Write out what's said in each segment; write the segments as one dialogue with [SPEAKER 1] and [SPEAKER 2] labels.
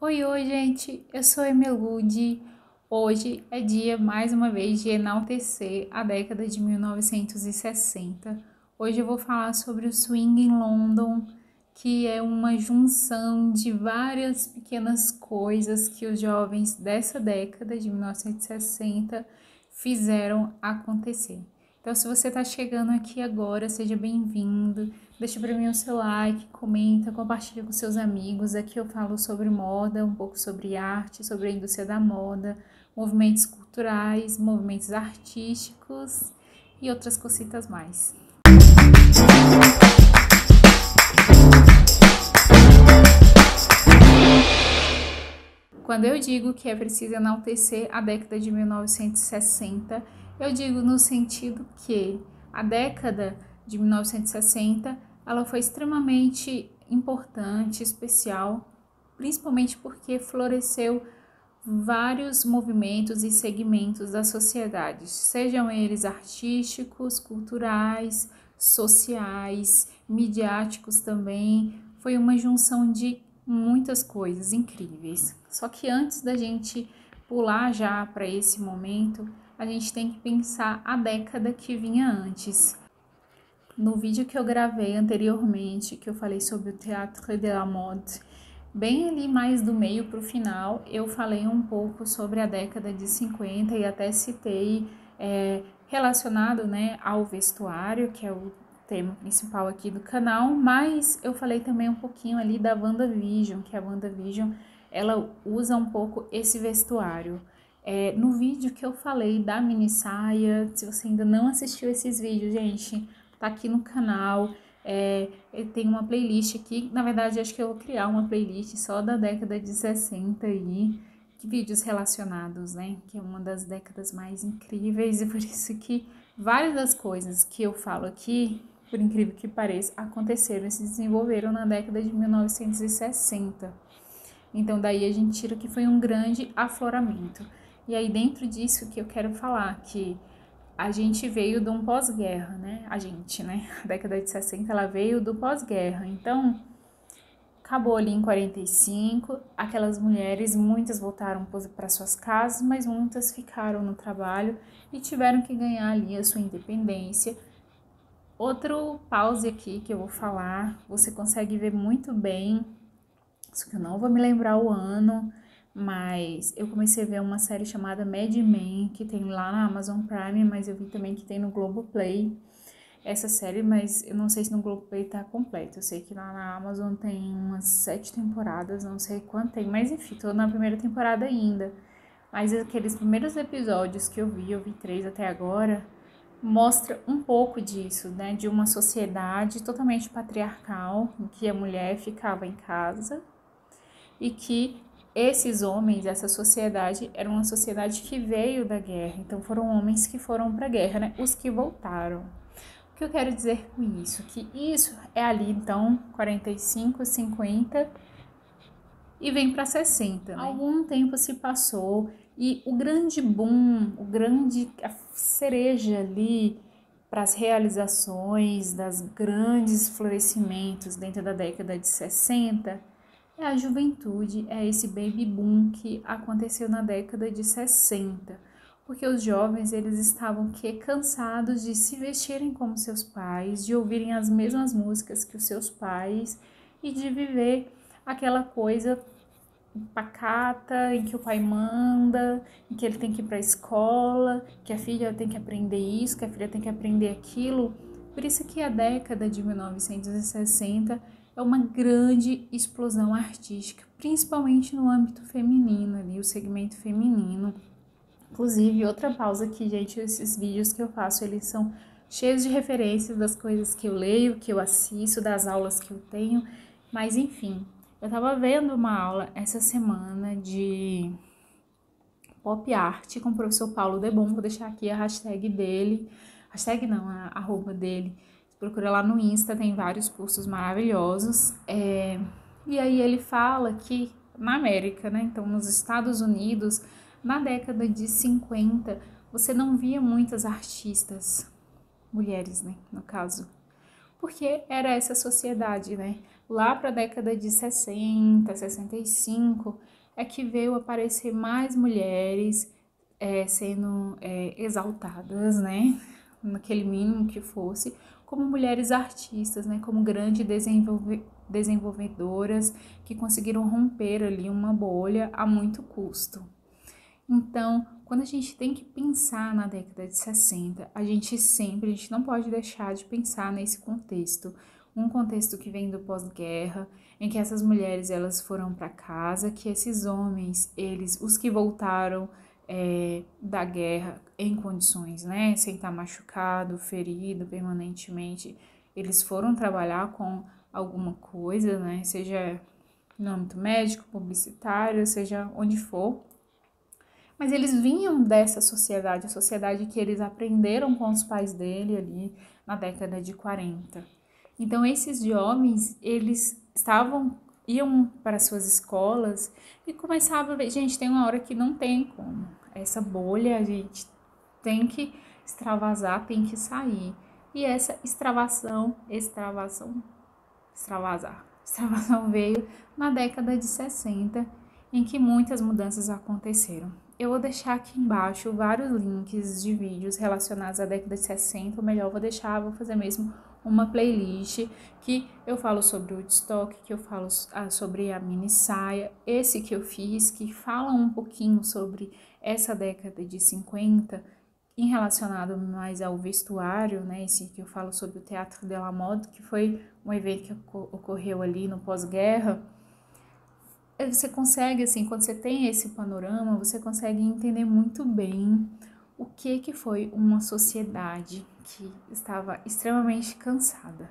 [SPEAKER 1] Oi, gente, eu sou Emelude. Hoje é dia, mais uma vez, de enaltecer a década de 1960. Hoje eu vou falar sobre o swing em London, que é uma junção de várias pequenas coisas que os jovens dessa década de 1960 fizeram acontecer. Então, se você está chegando aqui agora, seja bem-vindo. Deixa para mim o seu like, comenta, compartilha com seus amigos. Aqui eu falo sobre moda, um pouco sobre arte, sobre a indústria da moda, movimentos culturais, movimentos artísticos e outras cositas mais. Quando eu digo que é preciso enaltecer a década de 1960, eu digo no sentido que a década de 1960 ela foi extremamente importante, especial, principalmente porque floresceu vários movimentos e segmentos da sociedade, sejam eles artísticos, culturais, sociais, midiáticos também. Foi uma junção de muitas coisas incríveis. Só que antes da gente pular já para esse momento, a gente tem que pensar a década que vinha antes. No vídeo que eu gravei anteriormente, que eu falei sobre o Théâtre de la Mode, bem ali mais do meio para o final, eu falei um pouco sobre a década de 50 e até citei relacionado, né, ao vestuário, que é o tema principal aqui do canal, mas eu falei também um pouquinho ali da WandaVision, que a WandaVision, ela usa um pouco esse vestuário. No vídeo que eu falei da mini-saia, se você ainda não assistiu esses vídeos, gente, tá aqui no canal. Tem uma playlist aqui, na verdade acho que eu vou criar uma playlist só da década de 60 aí, vídeos relacionados, né, que é uma das décadas mais incríveis e por isso que várias das coisas que eu falo aqui, por incrível que pareça, aconteceram e se desenvolveram na década de 1960. Então daí a gente tira que foi um grande afloramento. E aí dentro disso que eu quero falar, que a gente veio de um pós-guerra, né? A década de 60 ela veio do pós-guerra. Então, acabou ali em 45, aquelas mulheres, muitas voltaram para suas casas, mas muitas ficaram no trabalho e tiveram que ganhar ali a sua independência. Outro pause aqui que eu vou falar, você consegue ver muito bem, só que eu não vou me lembrar o ano, mas eu comecei a ver uma série chamada Mad Men, que tem lá na Amazon Prime, mas eu vi também que tem no Globoplay essa série, mas eu não sei se no Globoplay tá completo. Eu sei que lá na Amazon tem umas 7 temporadas, não sei quanto tem, mas enfim, tô na primeira temporada ainda. Mas aqueles primeiros episódios que eu vi 3 até agora, mostra um pouco disso, né? De uma sociedade totalmente patriarcal, em que a mulher ficava em casa e que esses homens, essa sociedade, era uma sociedade que veio da guerra. Então foram homens que foram para a guerra, né? Os que voltaram. O que eu quero dizer com isso? Que isso é ali, então, 45, 50 e vem para 60. Né? Algum tempo se passou e o grande boom, a cereja ali para as realizações das grandes florescimentos dentro da década de 60 é a juventude, é esse baby boom que aconteceu na década de 60. Porque os jovens, eles estavam cansados de se vestirem como seus pais, de ouvirem as mesmas músicas que os seus pais e de viver aquela coisa pacata, em que o pai manda, em que ele tem que ir para a escola, que a filha tem que aprender isso, que a filha tem que aprender aquilo. Por isso que a década de 1960 é uma grande explosão artística, principalmente no âmbito feminino, ali, o segmento feminino. Inclusive, outra pausa aqui, gente, esses vídeos que eu faço, eles são cheios de referências das coisas que eu leio, que eu assisto, das aulas que eu tenho, mas enfim, eu tava vendo uma aula essa semana de pop art com o professor Paulo Debon, vou deixar aqui a hashtag dele, hashtag não, a arroba dele, procura lá no Insta, tem vários cursos maravilhosos, e aí ele fala que na América, né, então nos Estados Unidos, na década de 50, você não via muitas artistas, mulheres, né, no caso, porque era essa sociedade, né, Lá para a década de 60, 65, é que veio aparecer mais mulheres sendo exaltadas, né, naquele mínimo que fosse, como mulheres artistas, né, como grandes desenvolvedoras que conseguiram romper ali uma bolha a muito custo. Então, quando a gente tem que pensar na década de 60, a gente não pode deixar de pensar nesse contexto, um contexto que vem do pós-guerra, em que essas mulheres elas foram para casa, que esses homens, os que voltaram da guerra em condições, né, sem estar machucado, ferido permanentemente, eles foram trabalhar com alguma coisa, né, seja no âmbito médico, publicitário, seja onde for. Mas eles vinham dessa sociedade, a sociedade que eles aprenderam com os pais dele ali na década de 40. Então esses jovens, iam para suas escolas e começavam a ver, gente, tem uma hora que não tem como. Essa bolha a gente tem que extravasar, tem que sair. E essa extravasação veio na década de 60, em que muitas mudanças aconteceram. Eu vou deixar aqui embaixo vários links de vídeos relacionados à década de 60, ou melhor, vou fazer mesmo uma playlist que eu falo sobre o Woodstock, que eu falo sobre a mini saia, esse que eu fiz, que fala um pouquinho sobre essa década de 50, em relacionado mais ao vestuário, né, esse que eu falo sobre o Teatro de la Mode, que foi um evento que ocorreu ali no pós-guerra. Você consegue, assim, quando você tem esse panorama, você consegue entender muito bem o que foi uma sociedade que estava extremamente cansada.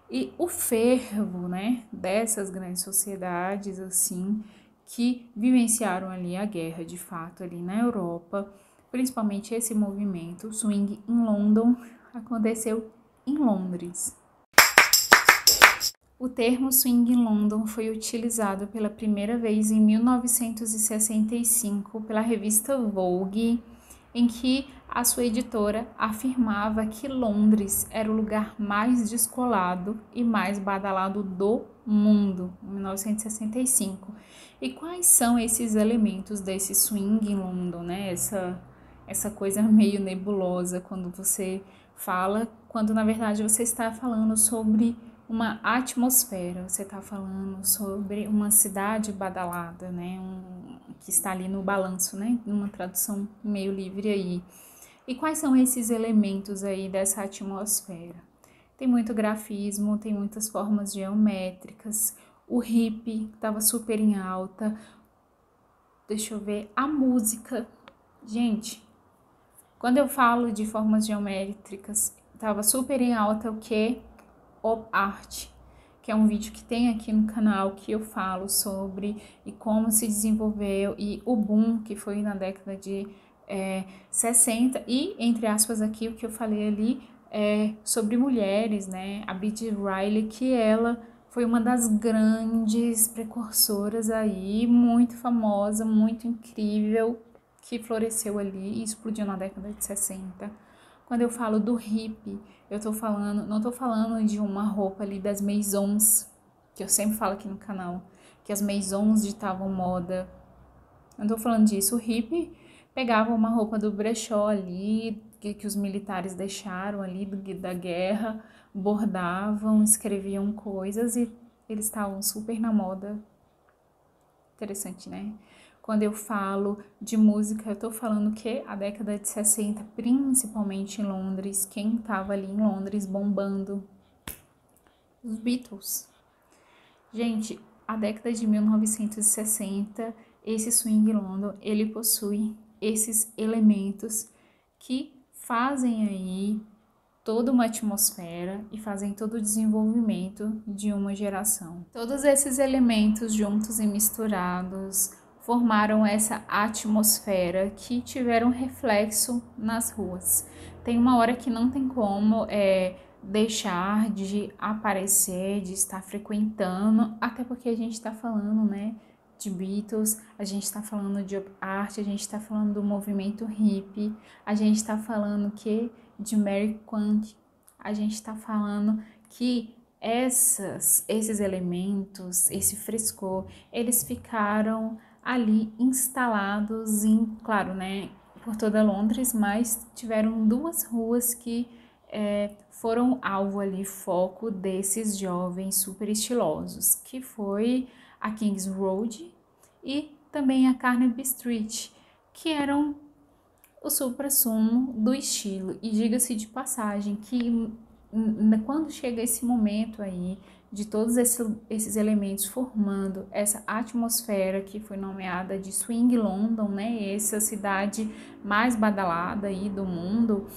[SPEAKER 1] E o fervo, né, dessas grandes sociedades, assim, que vivenciaram ali a guerra, de fato, ali na Europa, principalmente esse movimento Swing in London, aconteceu em Londres. O termo Swing in London foi utilizado pela primeira vez em 1965 pela revista Vogue, em que a sua editora afirmava que Londres era o lugar mais descolado e mais badalado do mundo, em 1965. E quais são esses elementos desse Swing in London, né? Essa coisa meio nebulosa quando você fala, quando na verdade você está falando sobre uma atmosfera, você está falando sobre uma cidade badalada, né, que está ali no balanço, né, numa tradução meio livre aí. E quais são esses elementos aí dessa atmosfera? Tem muito grafismo, tem muitas formas geométricas, o hip estava super em alta, deixa eu ver, a música, gente, quando eu falo de formas geométricas, estava super em alta o que? Op Art, que é um vídeo que tem aqui no canal que eu falo sobre e como se desenvolveu e o boom que foi na década de 60 e, entre aspas, aqui o que eu falei ali sobre mulheres, né? A Biddy Riley, que ela foi uma das grandes precursoras aí, muito famosa, muito incrível, que floresceu ali e explodiu na década de 60. Quando eu falo do hip, não tô falando de uma roupa ali das maisons, que eu sempre falo aqui no canal, que as maisons ditavam moda. Não tô falando disso. O hip pegava uma roupa do brechó ali, que os militares deixaram ali da guerra, bordavam, escreviam coisas e eles estavam super na moda. Interessante, né? Quando eu falo de música, eu tô falando que a década de 60, principalmente em Londres, quem tava ali em Londres bombando? Os Beatles. Gente, a década de 1960, esse Swing London, ele possui esses elementos que fazem aí toda uma atmosfera e fazem todo o desenvolvimento de uma geração. Todos esses elementos juntos e misturados formaram essa atmosfera que tiveram reflexo nas ruas. Tem uma hora que não tem como deixar de aparecer, de estar frequentando, até porque a gente está falando, né, de Beatles, a gente está falando de arte, a gente está falando do movimento hippie, a gente está falando de Mary Quant, a gente está falando que esses elementos, esse frescor, eles ficaram ali instalados claro, né, por toda Londres, mas tiveram 2 ruas que foram alvo ali, foco desses jovens super estilosos, que foi a King's Road e também a Carnaby Street, que eram o suprassumo do estilo. E diga-se de passagem que quando chega esse momento aí de todos esses elementos formando essa atmosfera que foi nomeada de Swing London, né, essa cidade mais badalada aí do mundo,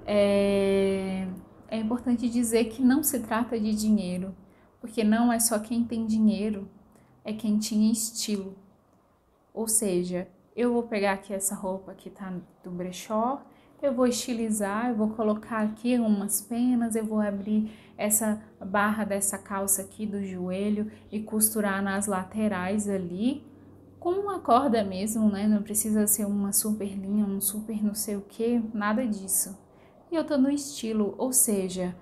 [SPEAKER 1] é importante dizer que não se trata de dinheiro, porque não é só quem tem dinheiro, é quem tinha estilo. Ou seja, eu vou pegar aqui essa roupa que tá do brechó, eu vou estilizar, eu vou colocar aqui umas penas, eu vou abrir essa barra dessa calça aqui do joelho e costurar nas laterais ali, com uma corda mesmo, né? Não precisa ser uma super linha, um super não sei o que, nada disso. E eu tô no estilo, ou seja,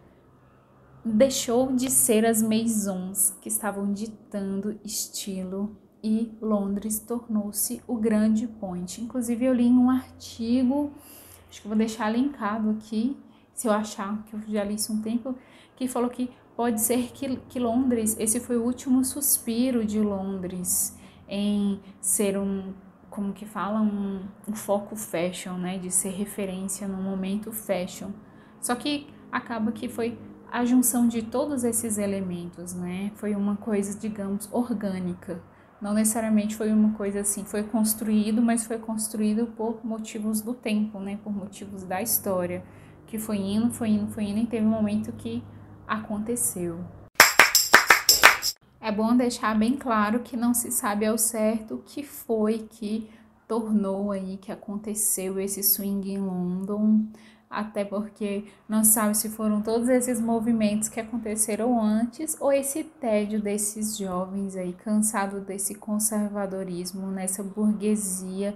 [SPEAKER 1] deixou de ser as maisons que estavam ditando estilo e Londres tornou-se o grande point. Inclusive eu li em um artigo, acho que vou deixar linkado aqui, se eu achar, que eu já li isso um tempo, que falou que pode ser que Londres, esse foi o último suspiro de Londres em ser como que fala, um foco fashion, né, de ser referência no momento fashion. Só que acaba que foi a junção de todos esses elementos, né, foi uma coisa, digamos, orgânica. Não necessariamente foi uma coisa assim, foi construído, mas foi construído por motivos do tempo, né, por motivos da história, que foi indo, e teve um momento que aconteceu. É bom deixar bem claro que não se sabe ao certo o que foi que tornou aí, que aconteceu esse swing em London, até porque não se sabe se foram todos esses movimentos que aconteceram antes ou esse tédio desses jovens aí, cansado desse conservadorismo, nessa burguesia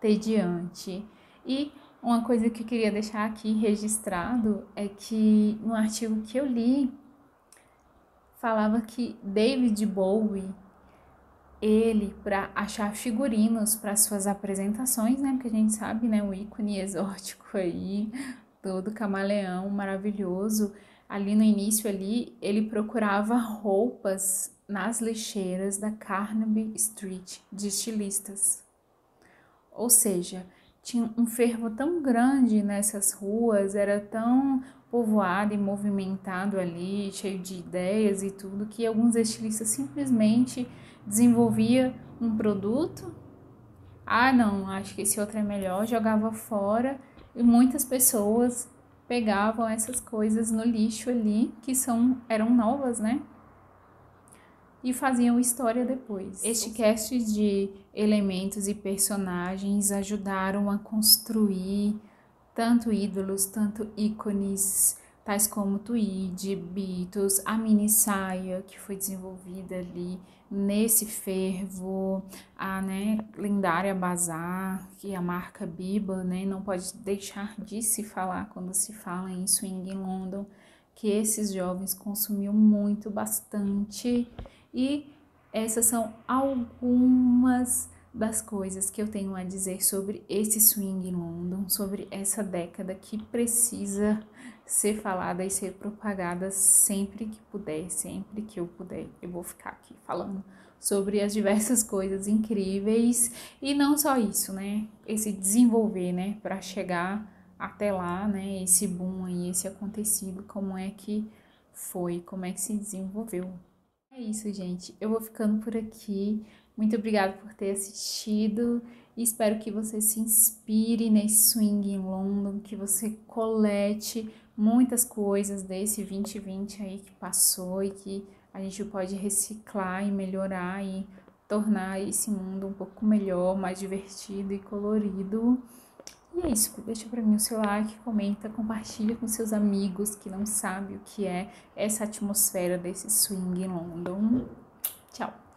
[SPEAKER 1] tediante. E uma coisa que eu queria deixar aqui registrado é que no artigo que eu li, falava que David Bowie, ele, para achar figurinos para suas apresentações, né, porque a gente sabe, né, o ícone exótico aí, todo camaleão maravilhoso, ali no início ali, ele procurava roupas nas lixeiras da Carnaby Street, de estilistas. Ou seja, tinha um fervo tão grande nessas ruas, era tão povoado e movimentado ali, cheio de ideias e tudo, que alguns estilistas simplesmente desenvolvia um produto, não, acho que esse outro é melhor, jogava fora, e muitas pessoas pegavam essas coisas no lixo ali, que eram novas, né? E faziam história depois. Este cast de elementos e personagens ajudaram a construir tanto ídolos, tanto ícones, tais como Tweed, Beatles, a mini saia que foi desenvolvida ali nesse fervo, a lendária Bazar, que é a marca Biba, né, não pode deixar de se falar quando se fala em swing em London, que esses jovens consumiam muito, bastante, e essas são algumas das coisas que eu tenho a dizer sobre esse swing em London, sobre essa década que precisa ser falada e ser propagada sempre que puder, sempre que eu puder. Eu vou ficar aqui falando sobre as diversas coisas incríveis e não só isso, né? Esse desenvolver, né? Para chegar até lá, né? Esse boom aí, esse acontecido, como é que foi, como é que se desenvolveu. É isso, gente. Eu vou ficando por aqui. Muito obrigada por ter assistido e espero que você se inspire nesse swing em London, que você colete muitas coisas desse 2020 aí que passou e que a gente pode reciclar e melhorar e tornar esse mundo um pouco melhor, mais divertido e colorido. E é isso, deixa pra mim o seu like, comenta, compartilha com seus amigos que não sabem o que é essa atmosfera desse swing em London. Tchau!